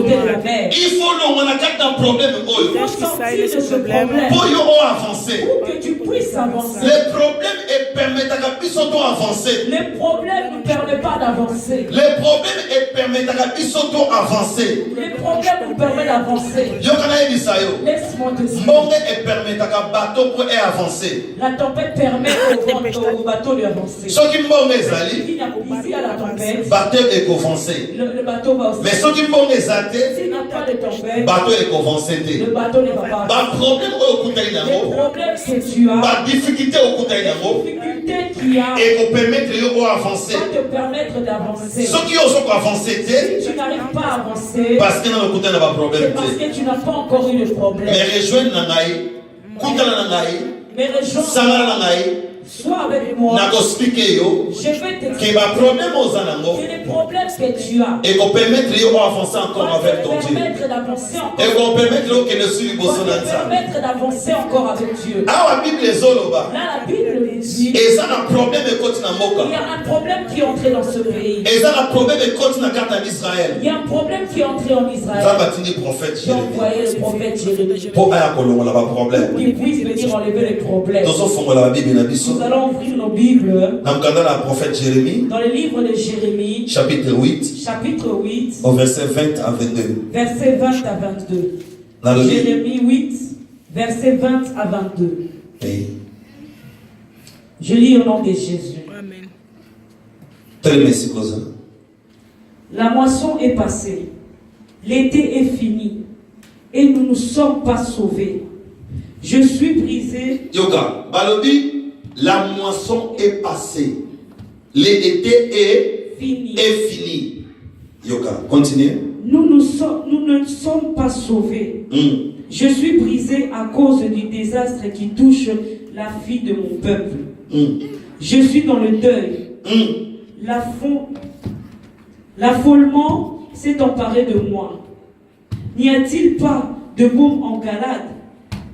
Il faut un problème pour avancer. Pour que tu puisses avancer. Les problèmes permettent à avancer. Les problèmes ne permettent pas d'avancer. Les problèmes permettent à avancer. Les problèmes nous permettent d'avancer. Laisse-moi te dire. La tempête permet au bateau d'avancer. Ce qui Il y a ici à la tempête. Le bateau va aussi. mais ce qui s'il n'y a pas de tempête, le bateau ne va pas. Les problèmes Les problèmes que tu as, la difficulté qu'il y a, et vous permettre d'avancer. va te permettre d'avancer. Ceux qui osent avancer, Si tu n'arrives pas à avancer, parce que dans le côté n'a pas problème. c'est parce que tu n'as pas encore eu le problème. Mais rejoindre Nangaï, Koutala Nangaï, Mais rejoins, Sangala Nangaï, sois avec moi. Nako expliquer yo Je vais t'expliquer que ma problème aux anango que les problèmes que tu as et qu'on permettre d'avancer encore vont avec te ton Dieu. permettre d'avancer encore. Et qu'on permettre que ne suive Vont te Bosonanza. permettre d'avancer encore avec Dieu. Ah, la Bible est zoloba. Là, la Bible nous dit Et ça, un problème est côté na il y Moka. a un problème qui est entré dans ce pays. Et ça, un problème est côté na carte d'Israël. Il y a un problème qui est entré en Ça Israël. va tenir prophète J'ai Jérémie. envoyé le prophète Jérémie Pour aya kolongo la ba problème. pour qu'il puisse venir enlever les problèmes. Tozo fongo la Bible na biso. Nous allons ouvrir nos Bibles Na mkanda la prophète Jérémie, dans le livre de Jérémie, chapitre 8, chapitre 8, au verset 20 à 22. versets 20 à 22. Dans le livre. Jérémie 8, versets 20 à 22. Oui. Je lis au nom de Jésus. Amen. Très merci, cousin. La moisson est passée, l'été est fini, et nous ne sommes pas sauvés. Je suis brisé. Yoga, Balobi, la moisson est passée. L'été est Fini. fini. Yoga, continuez. Nous ne sommes pas sauvés. Je suis brisé à cause du désastre qui touche la fille de mon peuple. Je suis dans le deuil. L'affolement s'est emparé de moi. N'y a-t-il pas de baume en Galade?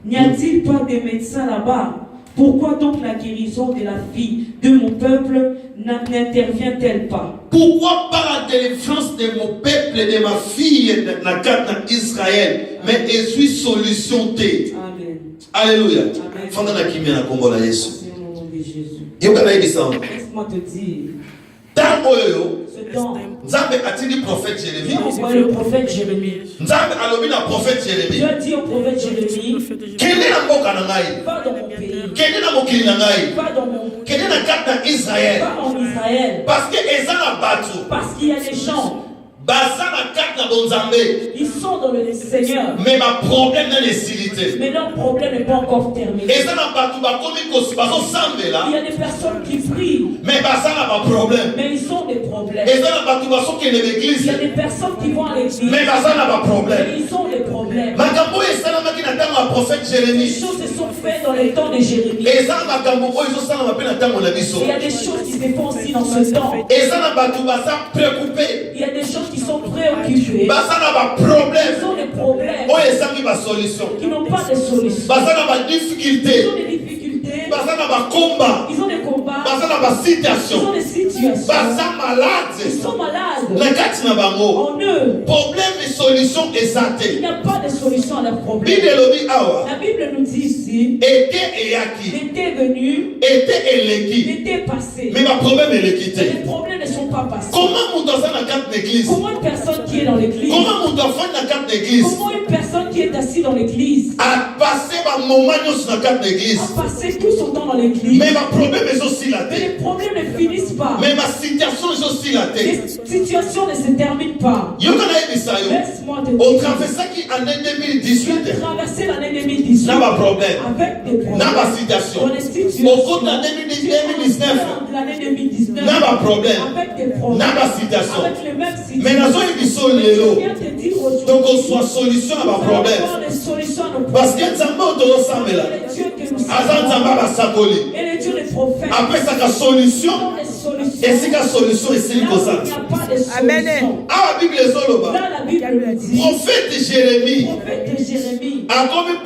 N'y a-t-il pas des médecins là-bas? Pourquoi donc la guérison de la fille de mon peuple n'intervient-elle pas? Pourquoi par la délivrance de mon peuple et de ma fille na carte Israël, mais je suis solution T. Amen. Alléluia. Amen. Fanda na kimia na kombo na Yesu. C'est au nom de Jésus. Yoga na ibisa. Laisse-moi te dire, Dans oyo, ce temps, Nzambe atili prophète Dieu Jérémie. envoie le prophète Jérémie. Nzambe alobi na prophète Jérémie. Dieu dit au prophète Jérémie, Kende na mboka na ngai. va dans mon pays, Kende na mokili na ngai. va dans mon Kende na carte na Israël. va en Israël, Parce que eza na batu. parce qu'il y a des gens, Baza na carte na bonzambe. ils sont dans le Seigneur, Mais ma problème na lesilité. mais leur problème n'est pas encore terminé. Eza na batu bakomi kosi bazo Il sambela. y a des personnes qui prient, Mais baza na ba problème. mais ils ont des problèmes. Eza na batu baso kende Il y l'église. a des personnes qui vont à l'église, Mais baza na ba mais problème. ils ont des problèmes. Makambo esalamaki na ntango ya prophète Les Jérémie. choses se sont faites dans le temps de Jérémie. Eza na makambo oyo ezosalama mpe na ntango na biso. Il y a des choses qui se font aussi dans ce temps. Eza na bato baza préoccupé. Il y a des choses qui sont préoccupées. Baza na ba Ils problème ont des problèmes oyo ezangi ba solution. qui n'ont pas de solution. Baza na ba Ils difficulté. ont des difficultés. Baza na ba combat. Ils ont des combats. Baza na ba Ils ont situation. des situations. Baza Ils malade. sont malades. Na kati na bango. En eux, Problème et solution il ezate. n'y a pas de solution à leurs problèmes. Bible elobi awa. La Bible nous dit ici, Été eyaki. l'été venu, Été eleki. l'été passé. Mais ma problème eleki Mais les te. problèmes ne sont pas passés. Comment mutu aza na carte d'église? Comment une personne qui est dans l'église, Comment mutu afandi na carte d'église? comment une personne qui est assise dans l'église, A passé ba moment nyonso na carte d'église. a passé tout son temps dans l'église, Mais ma problème ezosila mais te. les problèmes ne finissent pas. Mais ma situation ezosila te. Les situations ne se terminent pas. Yoka nayebisa yo. Laisse-moi te dire, Otraversaki année tu 2018 as traversé l'année 2018 na ba problème avec des na problèmes. ba situation. Dans les situations, Okoti na 2019 de l'année 2019 na ba problème avec des problèmes, na ba situation. avec les mêmes Mais situations. nazoyebiso Je lelo viens te dire aujourd'hui, donc ozwa solution na ba nous allons problème. avoir des solutions à nos Parce problèmes. que nzambe oyo tozosambela Et les dieux que nous aza servons, nzambe abasakoli et les dieux des prophètes, apesaka solution sont des solution. Et c'est la solution et c'est Là où comme ça. il n'y a pas de Amen. solution. Ah, la Bible est soloba. Là, la Bible le dit. Prophète Jérémie Prophète Jérémie, a comme une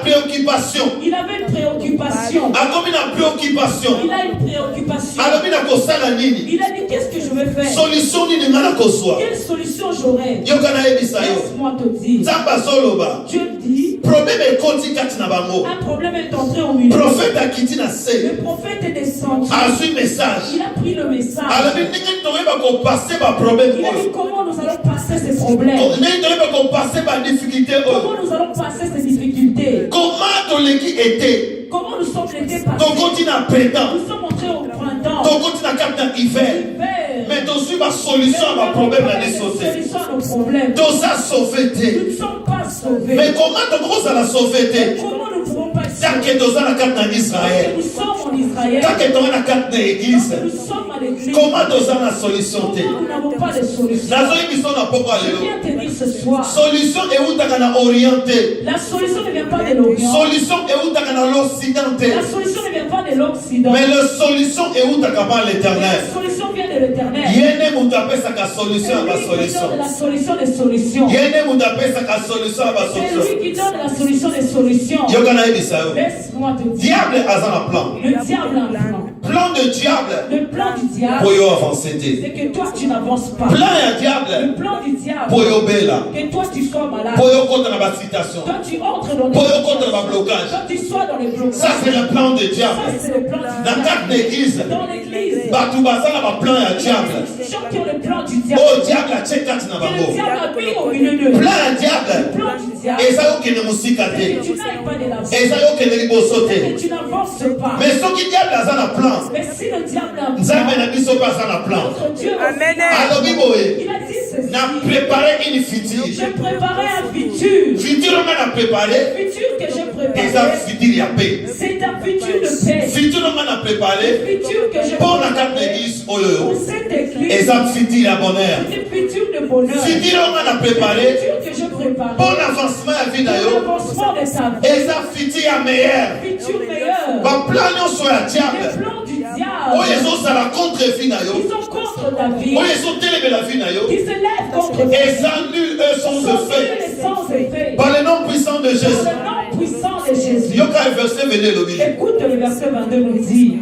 préoccupation. il avait une préoccupation. A comme une préoccupation. Il a une préoccupation. Alors, il a kosala nini. Il a dit, qu'est-ce que je vais faire? Solution nini ngana koswa. Quelle solution j'aurai? Yokana ebisa yo. Laisse-moi te dire. Zamba soloba. Dieu dit, Problème est koti kati na bango. un problème est entré au milieu. Prophète a quitté na se. Le prophète est descendu. A su message. Il a pris le message. Alors, il va passer par problème. Il a dit, comment nous allons passer ces problèmes? Il va passer par difficulté. Comment nous allons passer ces difficultés? Comment ton équipe était? Comment nous sommes l'été passé? Ton continent printemps. Nous sommes entrés au printemps. Ton continent capte hiver. Hiver. Mais ton suivre solution à ma problème la sauté. Solution à nos problèmes. Ton ça sauvé. Nous ne sommes pas sauvés. Mais comment ton gros à la sauvé? Comment nous pouvons pas Tant que ton la carte en Israël. nous sommes en Israël. Tant que ton la carte de l'église. Nous sommes à l'église. Comment ton la solution? Comment nous n'avons pas de solution? Je viens te dire ce soir. Solution est où t'as orienté. La solution ne vient pas de l'Orient. Solution est où t'as l'occidenté. La solution ne vient pas de l'Occident. Mais la solution est où t'as La l'éternel. solution vient de l'éternel. Yene mutapé sa solution à ma C'est lui qui solution. donne la solution des solutions. Yene mutapé sa solution à ma C'est solution. lui qui donne la solution des solutions. Yokana ebisa yo. Laisse-moi te dire. Diable a un plan. Le diable a un plan. Plan de diable Le plan du diable, pour yo avancer. c'est que toi tu n'avances pas. Plan ya Le diable plan du diable, pour yo bela. que toi tu sois malade. Pour yo contre la situation. Toi tu entres dans les Pour yo contre la blocage. Toi tu sois dans les blocages. Ça c'est le plan de Ça diable. c'est le plan du Dans diable. quatre églises, Dans l'église, batu basala ba plan ya diable. les gens qui ont le plan du diable. Oh diable a check kati na Que le bango. diable a mis au milieu d'eux. Plan ya diable. Le plan du diable, Eza yo kene musika c'est que te. tu n'ailles pas de l'avant. Eza yo kene liboso C'est te. que tu n'avances pas. Mais soki diable aza na plan, Mais si le diable a un Nzambe plan, na biso pe aza na plan. notre Dieu Amen. Alobi boye, il a dit ceci. na préparé une future. Je préparais un futur. Futur nga na préparé, Le futur que je eza préparais, futur ya paix. c'est un futur de paix. Futur nga na Le préparé, futur que je pour la carte préparais d'église oyo pour yo. cette église, Eza futur ya bonheur. c'est un futur de bonheur. Le Futur nga na préparé, futur que je préparais pour l'avancement ya vie na pour yo. l'avancement de ta vie. Eza futur ya meilleur. Futur meilleur. Ba plan nyonso ya Les diable. plans du Oyo diable, ezosala contre vie na yo. ils sont contre ta vie, Oyo ezotelemela vie na yo. qui se lèvent contre toi. Eza nul eux sont Sont de fait. nuls et sans effet. Par le nom puissant de Par Jésus. le nom puissant de Jésus. Yoka verset 22 le midi. Écoute le verset 22 nous dit,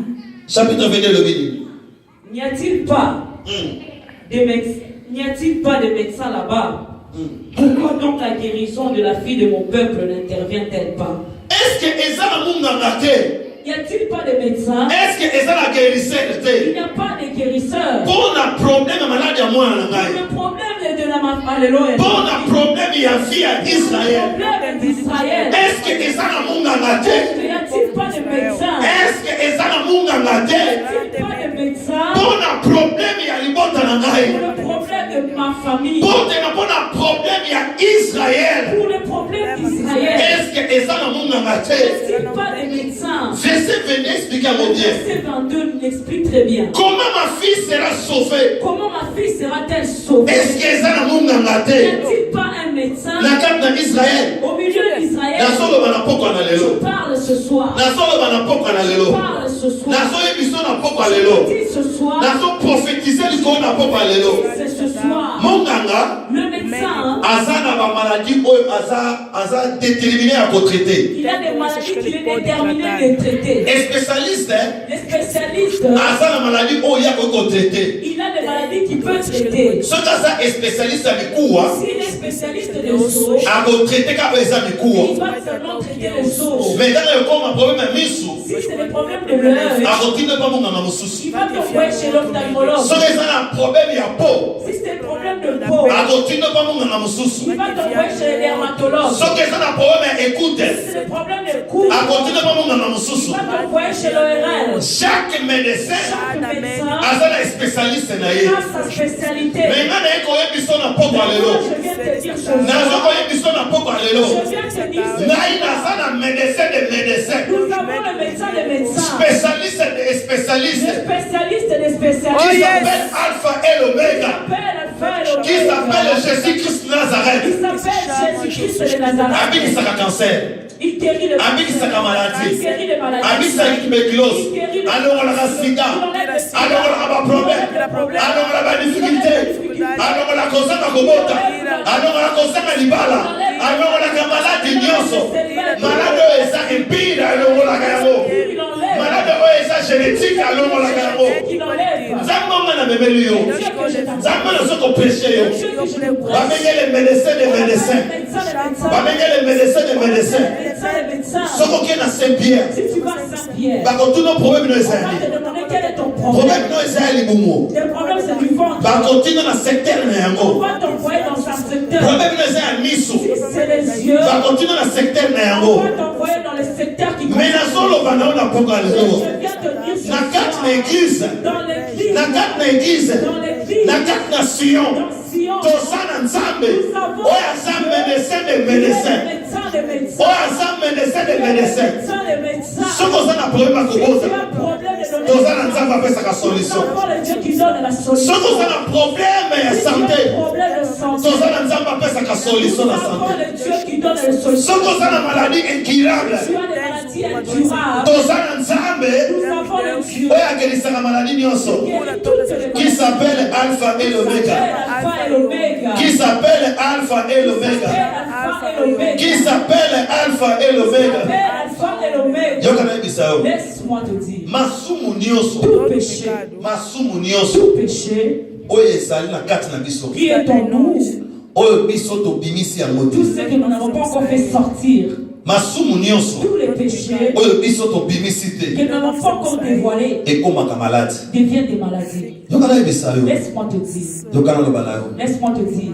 Chapitre 22 le midi. n'y a-t-il pas n'y a-t-il pas de médecins là-bas? Pourquoi donc la guérison de la fille de mon peuple n'intervient-elle pas? Est-ce que Eza na munganga te? Y a-t-il pas de médecins? Est-ce que Eza na guérisseur Il te? n'y a pas de guérisseurs. Pour na problème malade ya mwana na ngai. Le problème est de la Alléluia. Pour na problème ya vie ya Le Israël. problème d'Israël. Est-ce que Eza na munganga te? N'y a-t-il pas de médecins? Est-ce que Eza na munganga Y te? a-t-il pas de médecins Pour na problème ya libota na pour ngai. le problème de ma famille? Pour na problème ya Israël. Pour le problème d'Israël? Est-ce que Eza na munganga Y te? a-t-il pas de médecins? Verset 22 explique à mon Dieu. Verset 22 nous explique très bien. Comment ma fille sera sauvée? Comment ma fille sera-t-elle sauvée? Est-ce que Eza na munganga N'y te? a-t-il pas un médecin Na carte d'Israël. au milieu d'Israël? Nazoloba na poko na Je lelo. parle ce soir. Nazoloba na poko na Je lelo. parle ce soir. Nazoyebiso na poko Je lelo. dis ce soir. Nazo prophétiser likolo na poko lelo. C'est ce soir. Monganga Le médecin, aza na ba maladie oyo aza déterminé à traiter. il a des maladies qu'il est déterminé de traiter. Et spécialiste Les spécialistes, aza na maladie oyo ya ko traiter. il a des maladies qu'il peut traiter. Soki aza spécialiste ya mikuwa S'il est spécialiste des os, ako traiter kaka eza il mikuwa. va seulement traiter les os. Mais dans le corps ma problème ya misu Si c'est des problèmes de l'œil, akotinde pa monganga mosusu. il va t'envoyer chez l'ophtalmologue. Soki eza na problème ya peau Si c'est des problèmes de peau, akotinde pa monganga mosusu. il va t'envoyer chez les dermatologues. soki eza na problème ya écoute Si c'est des problèmes de cou, il akotinde pa monganga mosusu. va t'envoyer chez l'ORL. Chaque médecin Chaque médecin aza na spécialiste na ye. a sa spécialité. Mais nga naye koyebi so na poko ya Moi, lelo. je viens te dire ce nazo soir. koyebi so na poko ya lelo. Je viens te dire ce ngai naza na médecin de médecin. Nous avons le médecin des médecins, Spécialiste de le spécialiste. spécialiste des Qui spécialistes. s'appelle Alpha et l'Oméga. Appelle Alpha et Qui s'appelle l'Oméga. Jésus-Christ Nazareth. Il s'appelle Jésus-Christ de Nazareth. Abikisaka cancer. Il guérit le abikisa cancer. ka maladie, Il guérit les maladies. abikisa ki tuberculose, Il guérit le alongola ka sida, alongola ba problème, alongola ba difficulté, alongola kozanga kobota, alongola kozanga libala, alongola ka maladie nyonso, malade oyo eza empire alongola ka yango, malade oyo eza génétique alongola ka yango. Nzambe onga na memeli yo, nzambe nazoko péché yo, bamenge les médecins des médecins, bamenge les médecins des médecins. Soko ke na Saint-Pierre, Si tu vas à Saint-Pierre, bakotuna problème no on va ezali, te demander quel est ton problème problème. no ezali libumu, Le problème c'est du ventre. bakotuna na secteur na On yango, va t'envoyer dans un secteur. problème no ezali miso, Si c'est les yeux, bakotuna na secteur na on yango. va t'envoyer dans les secteurs qui Mais nazoloba nao na poko ya lelo, Je viens te dire ce na kati na soir, église, dans l'église, na kati na église, dans l'église, na kati na Sion, dans Sion, toza na Nzambe oyo aza médecin de médecins, médecins, des médecins, oyo aza médecin de médecins. médecins, des médecins. Soki oza na problème ya Si tu kobota, as un problème de donner, toza na Nzambe apesaka nous solution. avons le Dieu qui donne la solution. Soki oza na problème ya Si tu as santé, un problème de santé, toza na Nzambe apesaka solution nous na avons santé. le Dieu qui donne la solution. Soki oza na maladie incurable, Tu as des maladies incurables. toza na Nzambe Nous avons le Dieu oyo akelisaka maladie nyonso, qui guérit toutes les qui maladies. s'appelle Alpha et l'Oméga, Alpha et l'Oméga. qui s'appelle Alpha et l'Oméga, Alpha et l'Oméga. qui s'appelle Alpha et l'Oméga. Alpha et l'Oméga. Yoka nayebisa yo, Laisse-moi te dire, masumu nyonso, tout péché, masumu nyonso tout péché oyo ezali na kati na biso, qui est en nous, oyo biso tobimisi yango tout te, ce que nous n'avons pas encore fait sortir, masumu nyonso tous les péchés oyo biso tobimisi te, que nous n'avons pas encore dévoilés, ekomaka maladi. deviennent des maladies. Yoka nayebisa yo, Laisse-moi te dire, yoka naloba na yo, laisse-moi te dire,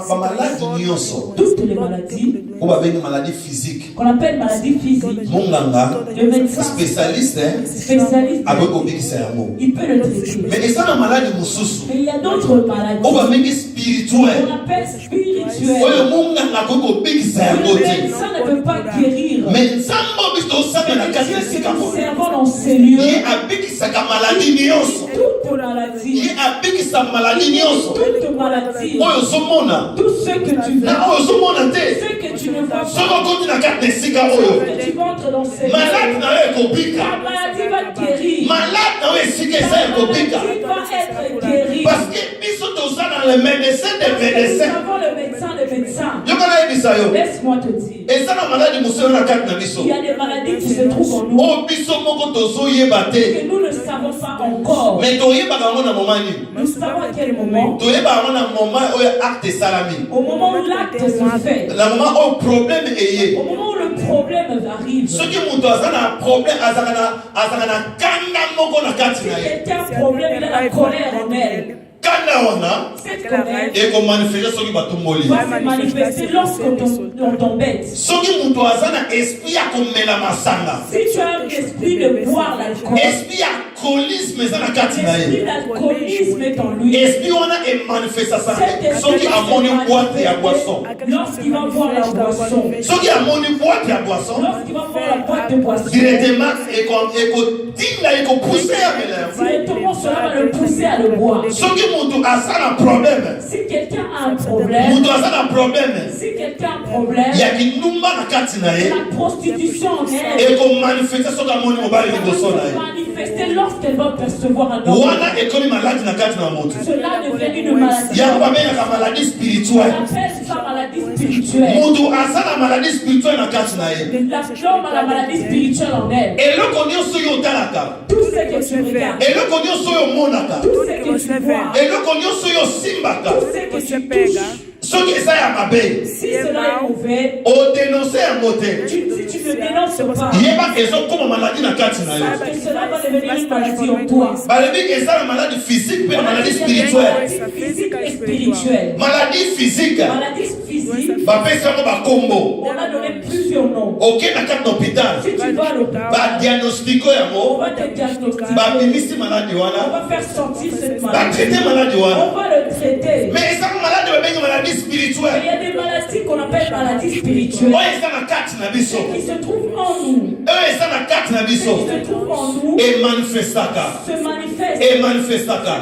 bamaladi nyonso toutes les maladies oyo babengi maladie physique, qu'on appelle maladies physiques, monganga le médecin spécialiste spécialiste, akoki kobikisa yango. il peut le traiter. Mais eza na maladi mosusu Mais il y a d'autres maladies oyo babengi qu'on spirituel, appelle spirituelles. oyo monganga akoki kobikisa yango Le te. médecin ne peut pas guérir. Mais nzambe oyo biso tosala na Mais kati Dieu ya que esika nous oyo, servons dans ces lieux, ye abikisaka maladi nyonso, toutes maladies, ye abikisa maladi nyonso toutes maladies, oyo ozomona tout ce que tu veux, na oyo ozomona te. ce que tu ne vois Soki pas, okoti na kati na esika oyo, que tu entres dans ces maladi lieux, na yo ekobika, la maladie va guérir. maladi na yo esika eza La ekobika, maladie va être guérie. parce que biso toza na le médecin de Nous médecin. avons le médecin, le médecin. Yoka nayebisa yo, Laisse-moi te dire, eza na maladi mosusu na kati na biso il y a des maladies qui se trouvent en nous oyo biso moko tozoyeba te, que nous ne savons pas encore. mais toyebaka yango na moma nini? Nous savons à quel moment, Toyebaka yango na moma oyo acte esalami, au moment où l'acte se fait, na moma oyo problème eye. au moment où le problème arrive, si Soki moto aza na problème, azalaka na kanda moko na kati na ye, quelqu'un a un problème, il a la colère en elle. kanda wana Cette colère ekomanifeste soki batomboli. va se manifester lorsqu'on t'embête. Soki moto aza na esprit ya komela masanga, Si tu as un esprit de boire l'alcool, esprit ya alcoolisme eza na kati na l'esprit ye, d'alcoolisme est en lui. esprit wana emanifestasa Cet esprit soki va amoni se boite ya boisson, manifester lorsqu'il va boire la boisson. soki amoni boite ya boisson, Lorsqu'il va boire la boîte de boisson, directement ekotinda ekopousse ya mela yango. directement cela va le pousser à le boire. Soki moto aza na problème, Si quelqu'un a un problème, moto aza na problème si quelqu'un a un problème, ya kinumba na kati na ye, la prostitution en elle ekomanifeste soki amoni mobali liboso na va ye, se manifester lorsqu'elle va percevoir un homme. wana ekomi maladi na kati na moto. Cela devient une maladie. Yango babengaka maladie On spirituelle. appelle ça maladie spirituelle. Moto aza na maladie spirituelle na kati na ye, L'homme a la maladie spirituelle en elle. eloko nyonso oyo otalaka, Tout ce que tu regardes, eloko nyonso oyo omonaka, tout ce que tu vois, eloko nyonso oyo osimbaka, tout ce que tu touches, soki eza ya mabe, si cela est mauvais, odenonse yango te, si tu ne dénonces pas, yeba ezokoma maladi na kati na yo. sache que cela va devenir une maladie en toi. balobi eza na maladie physique mpe na maladie spirituelle. Maladie physique et spirituelle. Maladie physique Maladie physique, bapesi yango bakombo, on a donné plusieurs noms. oke na kati na hôpital Si tu vas à l'hôpital, badiagnostiko on yango, va te diagnostiquer, babimisi maladi on wana, va faire sortir cette maladie, batraite maladi wana. on va le traiter. Mais ezaka maladi babengi maladie Il spirituelle y a des maladies qu'on appelle maladies spirituelles oyo eza na kati na biso, qui se trouvent en nous, oyo eza na kati na qui biso, se trouvent en nous, emanifestaka se manifestent emanifestaka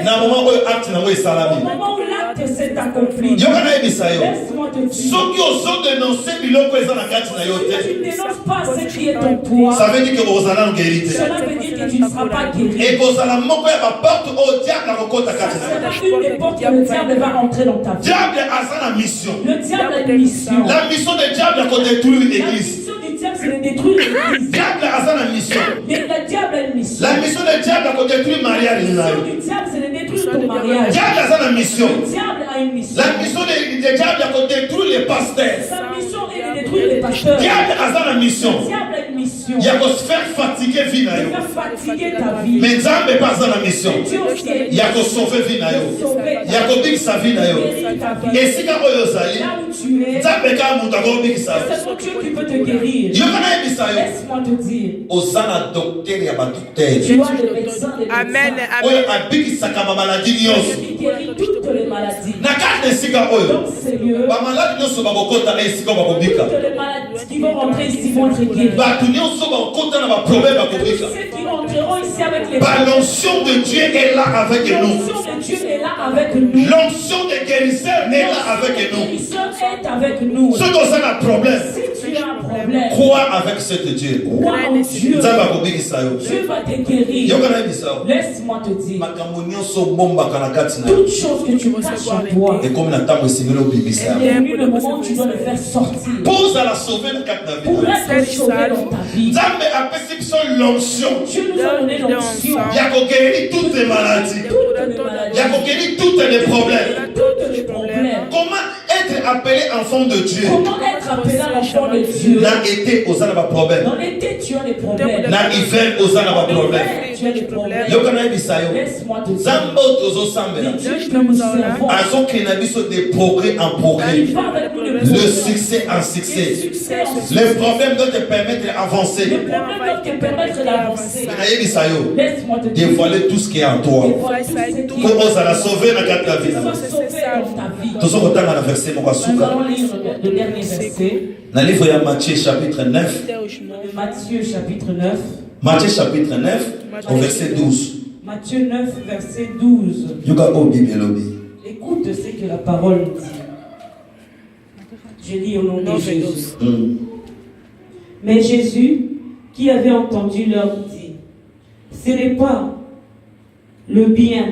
na moma oyo acte nango au esalami. moment où l'acte que c'est accompli. Yokana yebisa yo. Laisse-moi te dire. Soki ozo dénoncer biloko eza na kati na yo Si tu te. ne dénonces pas ce qui est en toi, Ça veut dire que ozala ngeli te. cela veut dire que tu ne seras pas guéri. Et kozala moko ya ba porte au diable akokota kati na yo. C'est une époque que le diable va entrer dans ta vie. Diable aza na mission. Le diable a une mission. La mission de diable est de détruire La l'église. mission du diable, c'est de détruire l'église. Diable aza na mission. Mais le diable a une mission. La mission de diable est de détruire mariage. La mission du diable, c'est de détruire ton mariage. Diable aza na mission. Le diable a une mission. La mission de diable est de détruire les pasteurs. Sa mission est de détruire les pasteurs. Le Diable aza na mission. diable a une mission. Il y a de se faire fatiguer vie na De yo. faire fatiguer ta vie. Mais Nzambe pas aza na mission. Dieu aussi a une Il y a mission. de sauver vie na yo. Sauver Il y a de bikisa vie na yo. guérir ta vie. Et si quand oyo ozali, Là où tu es, Nzambe ka mutu akobikisa yo. c'est ton Dieu qui peut te guérir. Yokana yebisa yo. Laisse-moi te dire. Oza na docteur ya badocteur. Tu as le médecin des Amen. médecins Oyo abikisaka bamaladi nyonso. qui guérit toutes les maladies. Na kati na esika oyo, Donc c'est mieux. bamaladi nyonso bakokota na esika bakobika. Toutes les maladies qui vont rentrer ici vont être guéries. Bato nyonso bakokota na baproblème bakobika. Ceux qui rentreront ici avec les L'onction de Dieu est là avec nous. l'onction de Dieu est là avec nous. L'onction de guérisseur est là avec Le nous. guérisseur est avec nous. Ceux qui ont un problème, Si tu as un problème, crois avec cet Dieu. crois en Dieu. Nzambe akobikisa yo. Dieu va te guérir. Yokana yebisa yo. Laisse-moi te dire. Makambo nyonso bombaka na kati na yo. Toute chose que tu caches en toi, Ekomi na ntango esengeli obimisa il yo. est venu le moment où tu dois le faire sortir. Mpo ozala sauve na kati na Pour vie na yo. être sauvé dans ta vie. Nzambe apesi biso l'onction Dieu nous a donné l'onction. ya koguérir toutes les maladies. Toutes les maladies. Ya koguérir toutes les problèmes. Toutes les problèmes. Comment être appelé enfant de Dieu? Comment être appelé l'enfant de Dieu? Na été ozala ba problème. Dans l'été, tu as des problèmes. Na hiver ozala ba Dans problème. l'hiver, tu as des problèmes. Yokana yebisa yo. Laisse-moi te dire. Nzambe tozosambela. Dieu que nous servons, Azokende na biso de progrès en progrès. il va avec nous de Le succès en succès. succès en succès. Les problèmes doivent te permettre d'avancer. Le problème doit te permettre d'avancer. Nayebisa yo. Laisse-moi te dire. Dévoiler tout ce qui est en toi. Dévoile tout ce qui Pour ozala sauver na kati na vie. sois sauvé dans ta vie. Tozokotanga na verset moko Nous asuka. allons lire le dernier verset. Na livre ya Matthieu chapitre 9. Matthieu chapitre 9. Matthieu chapitre 9 au verset 12. Matthieu 9, verset 12. Yoka o Bible elobi. Écoute ce que la parole dit. Je lis au nom de Jésus. Mais Jésus, qui avait entendu, leur dit, ce n'est pas le bien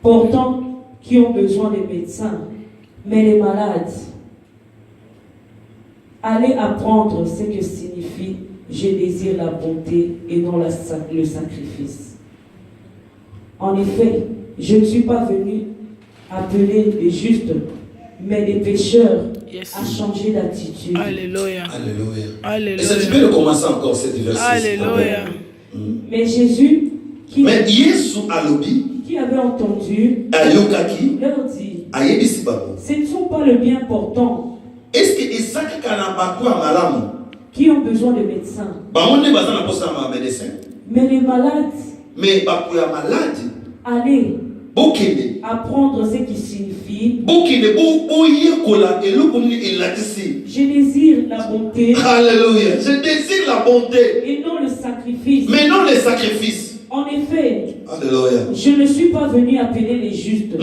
pourtant qui ont besoin des médecins, mais les malades. Allez apprendre ce que signifie je désire la bonté et non le sacrifice. En effet, je ne suis pas venu appeler les justes, mais les pécheurs à changer d'attitude. Alléluia. Alléluia. Et ça, tu peux le commencer encore cette verset. Alléluia. Mais Jésus, Mais Yesu alobi, qui avait entendu, ayokaki, leur dit, ayebisi bango. ce ne sont pas le bien portant Est-ce que ezaki kana bato ya malamu? qui ont besoin de médecins, Bango nde baza na posa ma médecin. mais les malades. Mais bato ya maladi, Allez bokende. apprendre ce qui signifie Bokende boyekola eloko nini elatisi. je désire la bonté Alléluia. Je désire la bonté, et non le sacrifice. mais non les sacrifices. En effet, Alléluia. je ne suis pas venu appeler les justes,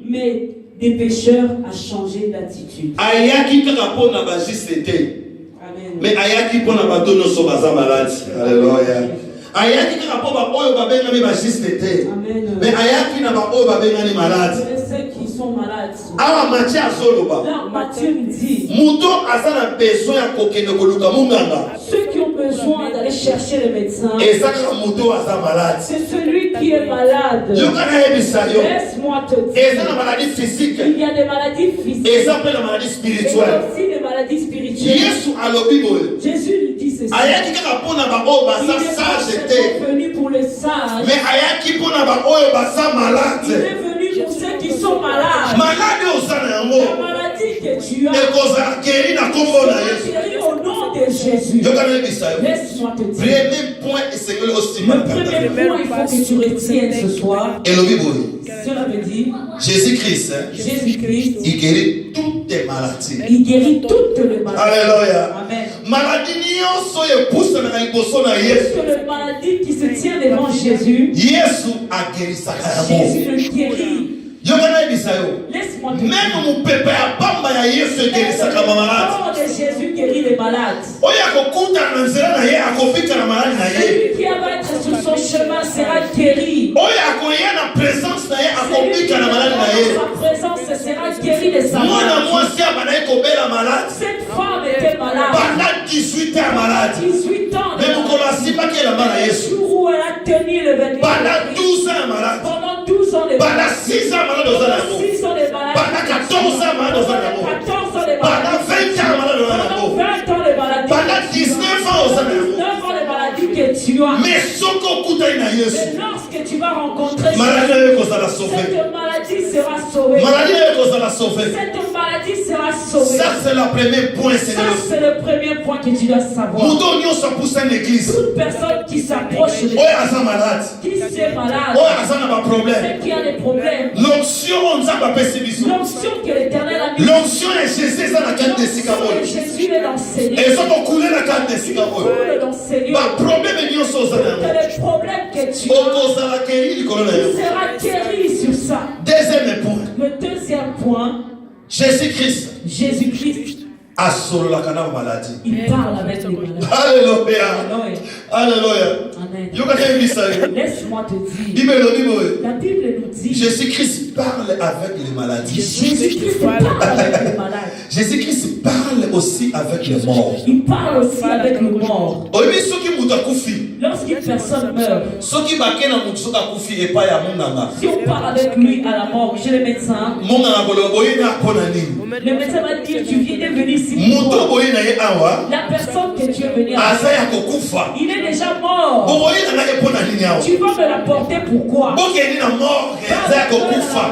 mais des pécheurs à changer d'attitude. Ayaki kaka pona ba juste te. Amen. Mais ayaki pona bato nyonso baza maladi. Alléluia. Ayaki kaka po ba oyo babengami ba juste te. Amen. Mais ayaki na ba oyo babengani maladi. Et ceux qui sont malades. Awa Matthieu azoloba. Là, Matthieu nous dit, Muto aza na besoin ya kokende koluka munganga. ceux qui ont besoin d'aller chercher le médecin, Eza kaka muto aza maladi. c'est celui qui est malade. Yokana yebisa yo. Laisse-moi te Eza na dire, maladie physique. il y a des maladies physiques Eza pe na maladie et spirituelle. aussi des maladies spirituelles. Yesu alobi boye. Jésus lui dit ceci. Ayaki kaka pona ba oyo Il baza n'est sage pas te. seulement venu pour les sages, Mais ayaki pona ba oyo baza il malade. est venu pour ceux qui sont malades. Malade oza na La yango. maladie que tu as, Ekozala guéri na kombo na Yesu. guéris au nom de Jésus. Yokana yebisa yo. Laisse-moi te dire. Premier point esengeli Le osima. premier point, il faut que tu retiennes ce soir. Elobi boye. Cela veut dire Jésus-Christ, Jésus-Christ, il guérit toutes tes maladies. il guérit toutes les maladies. Alléluia. Amen. Maladie nyonso epousse na liboso na Yesu. Toutes les maladies qui se tiennent devant Jésus, Yesu agerisaka yango. Jésus le guérit. Yokana yebisa yo. Laisse-moi te Même mopepe ya pamba ya Yesu egerisaka le bamaladi. nom de Jésus guérit les malades. Oyo akokutana na nzela na ye akobika na maladi na ye. Celui qui va être sur son chemin sera guéri. Oyo akoya na présence na ye akobika na maladi na ye. Sa présence sera guérie de sa Mwana maladie. mwasi abanaye kobela maladi. Cette femme était malade. Pendant 18 ans malade. 18 ans. Mais mokolo asimbaki elamba na Le Yesu. jour où elle a tenu le vêtement. Pendant 12 ans malade. Pendant 12 ans de Pendant maladie. 6 ans malade oza na yango. 6 ans de maladie. Pendant 14 ans malade oza na yango. 14 ans de Pendant maladie. 20 ans malade oza na Pendant yango. 20 ans de maladie. Pendant 19 ans oza na yango. 19 ans de maladie que tu as. Mais soki okutani na Yesu, Mais lorsque tu vas rencontrer maladi na yo ekozala sauve. cette maladie sera sauvée. Maladi na yo ekozala sauve. Cette maladie sera sauvée. Ça c'est le premier point, Ça, Seigneur. c'est le premier point que tu dois savoir. Moto nyonso apusa na église. Toute personne qui s'approche de Oyo aza malade. qui est malade, Oyo aza na baproblème. celle qui a des problèmes, L'onction oyo nzambe apesi biso. l'onction que l'Éternel a mis, L'onction ya Jésus eza na kati ya esika l'onction oyo. de Jésus est dans ses lieux, Ezo kokule na kati ya esika oyo. coule dans ses lieux. Baproblème nyonso oza na Que yango. les problèmes que tu as, Okozala keri likolo na tu yango. seras guéri sur ça. Deuxième point. Le deuxième point, Jésus-Christ Jésus-Christ, asololaka na maladie. il parle avec les malades. Alléluia. Alléluia. Alléluia. Amen. Yoka yebisa yo. Laisse-moi te dire, Bible elobi boye. la Bible nous dit, Jésus-Christ parle avec les maladies. Jésus-Christ parle avec les malades. Jésus-Christ parle aussi avec les morts. Il parle aussi avec le mort. Oyebi soki mutu akufi. Lorsqu'une personne meurt, Soki bake na mutu soki akufi epai ya monganga. si on parle avec lui à la mort, chez le médecin, Monganga koloba boye na mpona nini. le médecin va dire, tu viens de venir ici. Mutu boye na ye awa. La personne que tu es venu à Aza ya kokufa. il est déjà mort. Boye na ye mpona nini awa. Tu vas me l'apporter pourquoi? Bokeni na mort aza ya kokufa.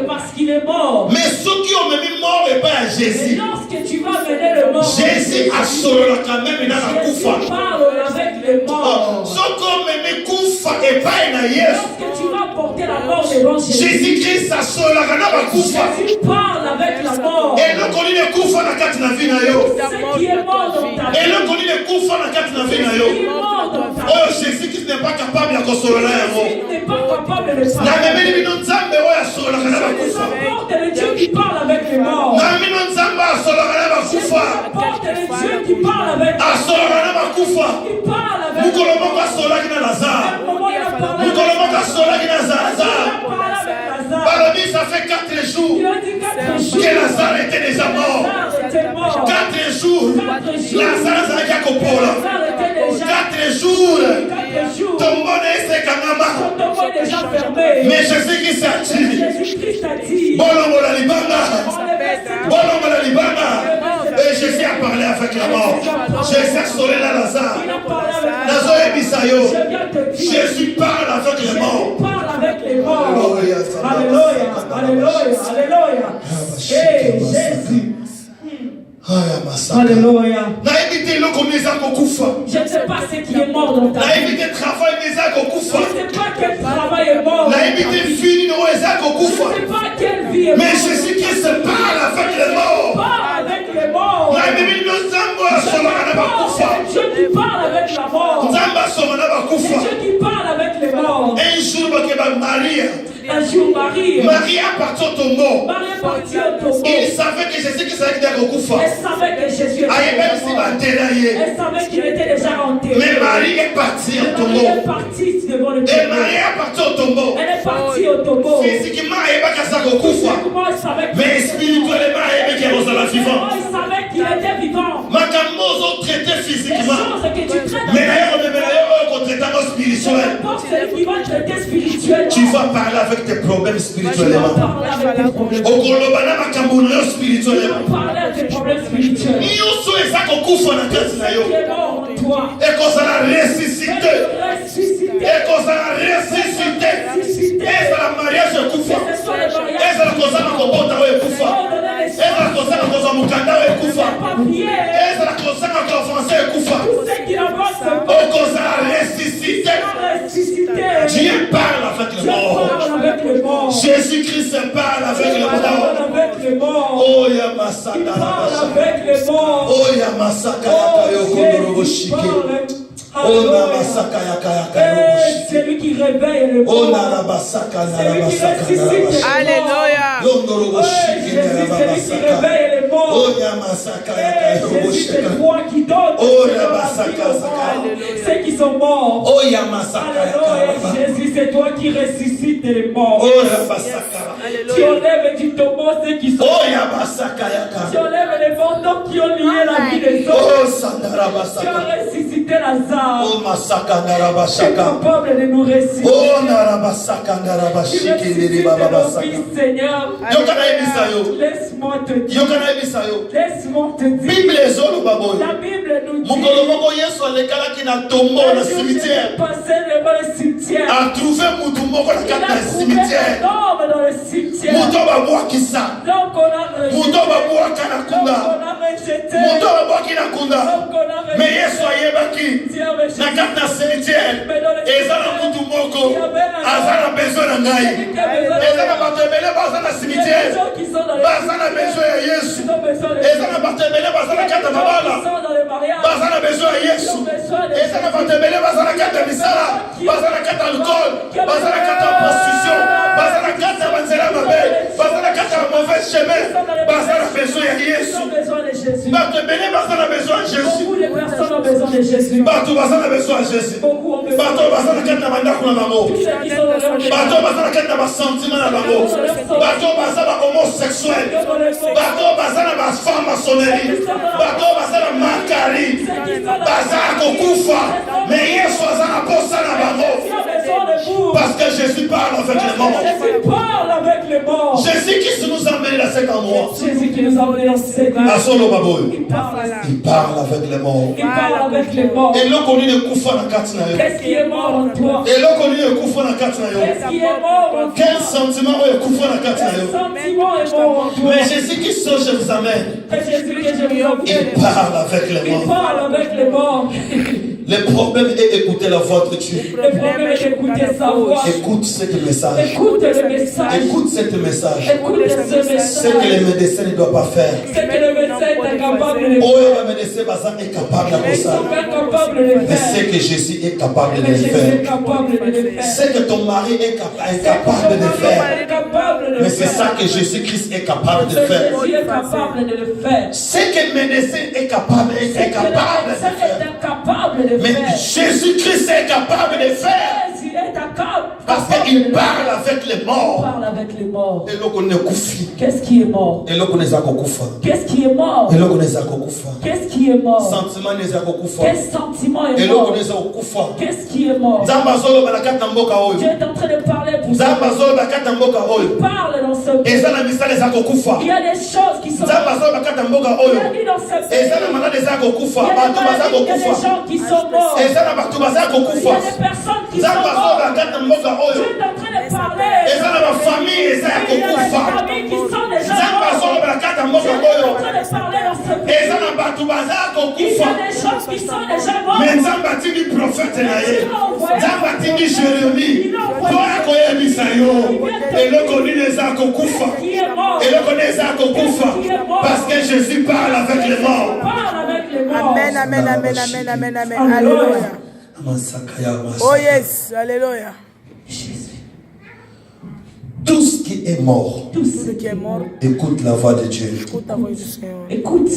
Parce qu'il est mort. Mais soki omemi mort epai ya Et Jésus. lorsque tu vas mener le mort, Jésus asololaka meme na na Jésus kufa. parle avec le mort. Soki omemi kufa epai na Yesu. Lorsque tu vas porter la mort devant Jésus, Jésus-Christ asololaka na bakufa. Jésus parle avec la mort. eloko nini ekufa na kati na vi na yo. Ce qui est mort dans ta vie, eloko nini ekufa na kati na vi na ce yo. qui est mort dans ta vie, oyo Jésus-Christ n'est pas capable ya kosolola yango. il n'est pas capable de parler. namemeli bino nzambe oyo asololaka na bakufa. Porte le Dieu qui parle avec les morts. na bino nzambe asololaka na bakufa. Porte le Dieu qui parle avec les morts. asololaka na bakufa. Il parle avec mokolo moko asololaki na lazare. mokolo moko asololaki na lazare. balobi ça fait 4 jours que Lazare était déjà mort. 4 jours Lazare azalaki akopola. 4 jours tombo na ye esekangama. Mais Jésus-Christ a dit bolongola libanga. bolongola libanga. Et Jésus a parlé avec la mort. Jésus a sauvé la Lazare. nazoyebisa yo Jésus parle avec les morts. Alléluia, alléluia, alléluia. Hey, Jésus. Alléluia. nayebi te eloko mi eza kokufa. Je ne sais pas ce qui est mort dans ta vie. nayebi te travail mi eza kokufa. Je ne sais pas quel travail est mort. nayebi te fini no eza Je kokufa. ne sais pas quelle vie est Mais morte. Jésus-Christ parle avec les morts. Parle avec les morts. nayebi bino nzambe oyo asololaka na bakufa. C'est Dieu qui parle avec la mort. nzambe asola na C'est bakufa. Dieu qui parle avec les morts. un jour bakeba maria. Un jour, Marie appartient au tombeau. est partie au tombeau. Il savait que Jésus-Christ allait être kokufa. Elle savait que Jésus était ayebebisi mort. batela ye. Elle savait qu'il était déjà enterré. Mais Marie est partie au Marie tombeau. est partie devant le Et tombeau. Marie est partie au tombeau. Elle est partie au tombeau. Physiquement ayebaki aza kokufa. Comment elle savait Mais spirituellement ayebaki akozala vivant. Comment elle savait qu'il était vivant? makambo ozotraite Les physiquement. choses que tu traites. Mais naye komemela yo oyo kotraitamo spirituel. N'importe celui qui va traiter spirituellement. Tu vas parler avec tes problèmes Tu vas spirituellement. parler avec tes problèmes. okoloba na makambo na yo Tu spirituellement. vas parler avec tes problèmes spirituels. nyonso eza kokufa na kati na yo. Qui est mort en toi. ekozala ressuscité. Ressuscité. ekozala ressusité. ezala mariage ekufa. ezala kozala kobota oyo ekufa. ezala kozala kozwa mokanda oyo ekufa. ezala kozala kofanse ekufa. okozala ressuscité. Dieu parle avec le mort. Jésus Jésus-Christ parle avec les morts. morts. Oh, Yamasaka. Il parle avec les morts. Oh, Yamasaka. C'est lui qui réveille le mort. C'est lui qui ressuscite les morts. Alléluia. Jésus, c'est lui qui réveille les morts. Jésus, c'est toi qui donne ceux qui sont morts. Alléluia. Jésus, c'est toi qui ressuscite les morts. Tu enlèves du tombeau ceux qui sont morts. Tu enlèves les fantômes qui ont lié la vie des autres. Tu as ressuscité Lazare. Tu es capable de nous ressusciter. Tu ressuscites nos fils, Seigneur. Laisse-moi te dire. Laisse-moi te dire. La Bible nous dit. Passé devant le cimetière. Il a trouvé un homme dans le cimetière. Donc on a rejeté. Mais na kati na cimetière eza na mutu moko aza na besoin na ngai eza na bato ebele baza na cimetière baza na besoin ya Yesu eza na bato ebele baza na kati ya mabala baza na besoin ya Yesu eza na bato ebele baza na kati ya misala baza na kati ya alcool baza na kati ya prostitution baza na kati ya banzela mabe baza na kati ya mauvais chemin baza na besoin ya Yesu bato ebele baza na besoin ya Jésus bato baza na besoin ya Jésus bato baza na kati na bandako na bango bato baza na kati na basentiment na bango bato baza ba homosexuel bato baza na bafemme maçonnerie bato baza na makari baza kokufa mais Yesu aza na posa na bango parce que Jésus parle avec les morts. Jésus qui nous a amené dans cet endroit. Jésus qui nous a amené dans cet endroit. Il parle avec les morts. Il parle avec les morts. Et l'on connaît le kufa na kati na yo. Qu'est-ce qui est mort en toi? Et l'on connaît le kufa na kati na yo. Qu'est-ce qui est mort en toi? Quel sentiment est kufa na kati na yo? Quel sentiment est mort en toi? Mais Jésus qui je vous amène. Jésus que je vous amène. Il parle avec les morts. Il parle avec les morts. Le problème est écouter la voix de Dieu. Le problème est d'écouter sa voix. Écoute ce message. Écoute le message. Écoute ce message. Écoute ce message. Ce que les médecins ne doivent pas faire. Ce que le médecin est incapable de faire. Oh, les médecins sont incapables de Ils faire. sont incapables de le Mais faire. ce que Jésus est capable de Mais le Jésus est faire. capable de le faire. Ce que ton mari est incapable de faire. Mais c'est ça que Jésus-Christ est capable de faire. Jésus est capable de le faire. Ce que le médecin est incapable de faire. Mais Jésus-Christ est capable de faire. Parce qu'il parle avec les morts. Et l'on connaît Koufi. Qu'est-ce qui est mort? Et l'on connaît Zakokoufa. Qu'est-ce qui est mort? Et l'on connaît Zakokoufa. Qu'est-ce qui est mort? Sentiment des Zakokoufa. Quel sentiment est Et l'on mort? connaît Zakokoufa. Qu'est-ce qui est mort? Zambazolo balakata mboka oyo. Dieu est en train de parler pour ça. Zambazolo balakata mboka oyo. Il parle dans ce Et ça la misale Zakokoufa. il y a des choses qui sont Zambazolo balakata mboka il y oyo. a dit dans ce Et ça la malade Zakokoufa. il y a Batu des bazakokoufa. gens qui sont morts. Et ça la batu Il y a bazakokoufa. des personnes qui sont Zambazolo mortes. balakata mboka oyo. Dieu est en train de parler. Et ça la famille Il y a des Zakokoufa. familles qui sont déjà Zambazolo mortes. balakata Dieu mboka est en oyo. train de parler dans ce Et pays. ça la batu Il y a bazakokoufa. des choses qui sont déjà mortes. Mais Zambati du prophète na ye. Zambati du Jérémie. Toi koyebisa yo. Et le connu les Zakokoufa. Qui est mort? Et le connaît Zakokoufa. Parce que Jésus parle avec les morts. Parle avec les morts. Amen, amen, amen, amen, amen, amen. Alléluia. Oh yes, alléluia. Tout ce qui est mort, Tout Ce ce qui est mort, écoute la voix de Dieu. écoute la voix du Seigneur. écoute.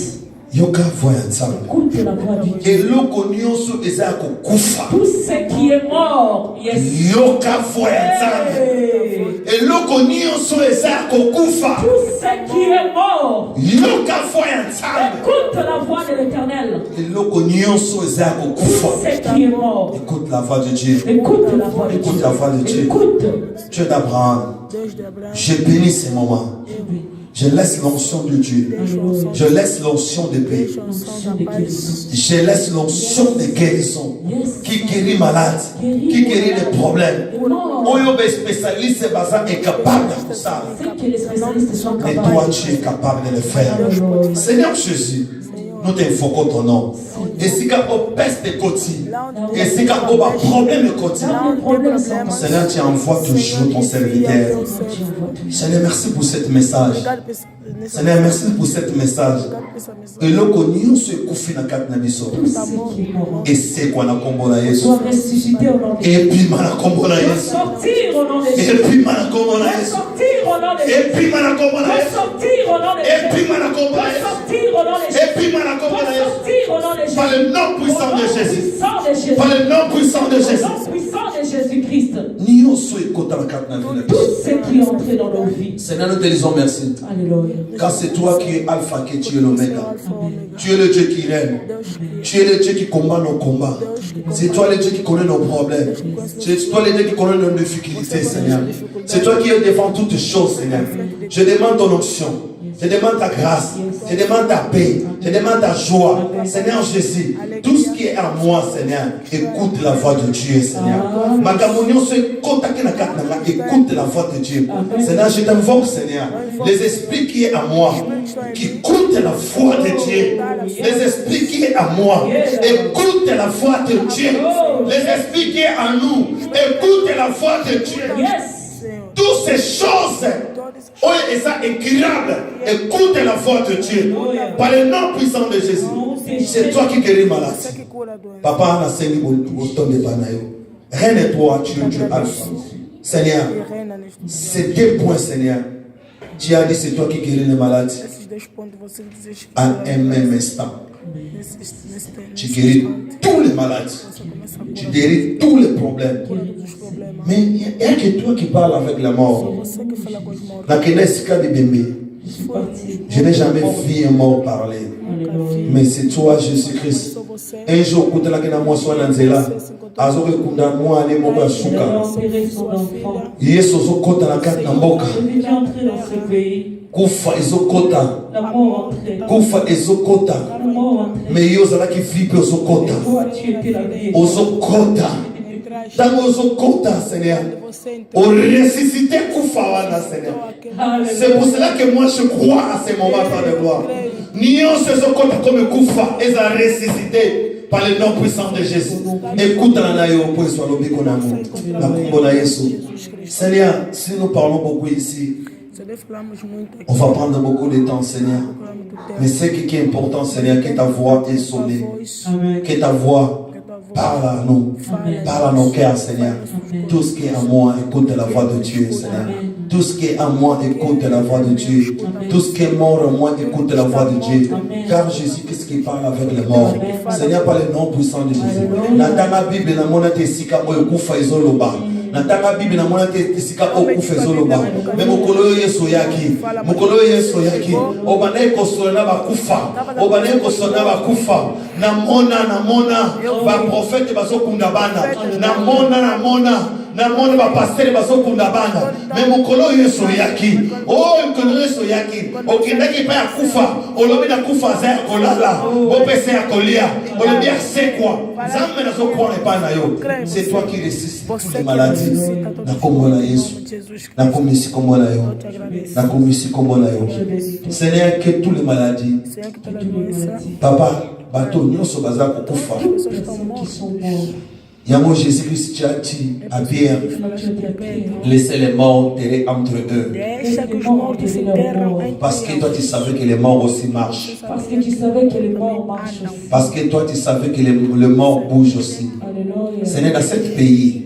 Yoka voix ensemble. Écoute la voix du Dieu. Et l'oko nyonso ezako kufa. Tout ce qui est mort. Yes. Yoka voix ensemble. Hey. Et l'oko nyonso ezako kufa. Tout ce qui est mort. Yoka voix ensemble. Écoute la voix de l'Éternel. Et l'oko nyonso ezako Tout kufa. ce qui est mort. Écoute la voix de Dieu. Écoute la voix de Écoute Dieu. la voix de Dieu. Écoute. Dieu d'Abraham. Deuil d'Abraham. Je bénis ces moments. Je laisse l'onction de Dieu. Je laisse l'onction de paix. Je laisse l'onction de guérison qui guérit malade, qui guérit les problèmes. Oyo be spécialiste baza est capable de faire ça. C'est que les spécialistes sont Et capables. toi, tu es capable de le faire. Seigneur Jésus, nous t'invoquons ton nom. Et si quand on peste côté, et si quand on a problème côté, Seigneur, tu envoies toujours ton serviteur. Seigneur, merci pour ce message. Seigneur, merci pour ce message. Et là, qu'on y se confie dans quatre nabiso. Et c'est quoi la combo là, Yesu. Et puis, ma combo là, Yesu. Et puis, ma combo là, Yesu. Et puis, ma combo là, Yesu. Et puis, ma combo là, Yesu. Et puis, ma combo là, Yesu. Par le nom puissant de Jésus. Par le nom puissant de Jésus-Christ. Tout ce qui est entré dans nos vies. Seigneur, nous te disons merci. Alléluia. Car c'est toi qui es Alpha, qui tu es l'Oméga. Tu es le Dieu qui règne. Tu es le Dieu qui combat nos combats. C'est toi le Dieu qui connaît nos problèmes. C'est toi le Dieu qui connaît nos difficultés, Seigneur. C'est toi qui défends toutes choses, Seigneur. Je demande ton onction. Je demande ta grâce. Je demande ta paix. Je demande ta joie. Seigneur Jésus, tout ce qui est à moi, Seigneur, écoute la voix de Dieu, Seigneur. Ma communion se contacte na katnanga, écoute la voix de Dieu. Seigneur, je t'invoque, Seigneur. Les esprits qui est à moi, qui écoutent la voix de Dieu. Les esprits qui est à moi, écoute la voix de Dieu. Les esprits qui est à nous, écoute la voix de Dieu. Toutes ces choses, oh, et ça incroyable, écoute la voix de Dieu. Par le nom puissant de Jésus. C'est toi qui guéris malade. Papa, on a saigné au temps de Panayo. Rien n'est toi, tu es Dieu Alpha. Seigneur, c'est 2 points, Seigneur. Tu as dit c'est toi qui guéris les malades. À un même instant. Tu guéris tous les malades. Tu guéris tous les problèmes. Mais il n'y a que toi qui parles avec la mort. Dans le cas de bébé, je n'ai jamais vu un mort parler. Mais c'est toi, Jésus-Christ. Un jour, quand tu as moi soit dans Zéla, azore kunda moi aller moka suka. Yesu zokota na kati na mboka. Kufa ezokota. Kufa ezokota. Mais yo zala ki vipe ezokota. Ozokota. Tango ozokota, Seigneur. Au ressuscité kufa wana, Seigneur. C'est pour cela que moi je crois à ce moment de gloire. Nion se zokota comme kufa et a ressuscité. Par le nom puissant de Jésus. Écoute la pour soit le biconamour. La combo Jésus. Seigneur, si nous parlons beaucoup ici, on va prendre beaucoup de temps, Seigneur. Mais ce qui est important, Seigneur, que ta voix est sonnée. Que ta voix parle à nous. Parle à nos cœurs, Seigneur. Tout ce qui est à moi, écoute la voix de Dieu, Seigneur. Tout ce qui est à moi, écoute la voix de Dieu. Tout ce qui est mort en moi, écoute la voix de Dieu. Car Jésus, qu'est-ce qu'il parle avec les morts? Seigneur, par le nom puissant de Jésus. Dans la Bible, dans mon atesika, moi, kufa izoloba. Dans la Bible, dans mon atesika, kufa izoloba. Mais mon kolo yeso yaki. Mon kolo yeso yaki. Obane kosona ba kufa. Obane kosona ba kufa. Namona. Ba prophète baso kundabana. Namona ba pasteur baso kundabana. Mais mon kolo yeso yaki. Oh, kolo yeso yaki. Okendaki pa ya kufa. Olobi na kufa za kolala. Bopese ya kolia. Olobi ya sekwa. Zambe na zo kwa pa na yo. C'est toi qui ressuscites toutes les maladies. Na kombola Yesu. Na komisi kombola yo. Na komisi kombola yo. Seigneur, que toutes les maladies. Papa, bateau nyonso baza kufa. Yamo Jésus-Christ, tu as dit à Pierre, laissez les morts terrer entre eux. Parce que toi tu savais que les morts aussi marchent. Parce que tu savais que les morts marchent aussi. Parce que toi tu savais que le mort bouge aussi. Alléluia. Seigneur, dans ce pays,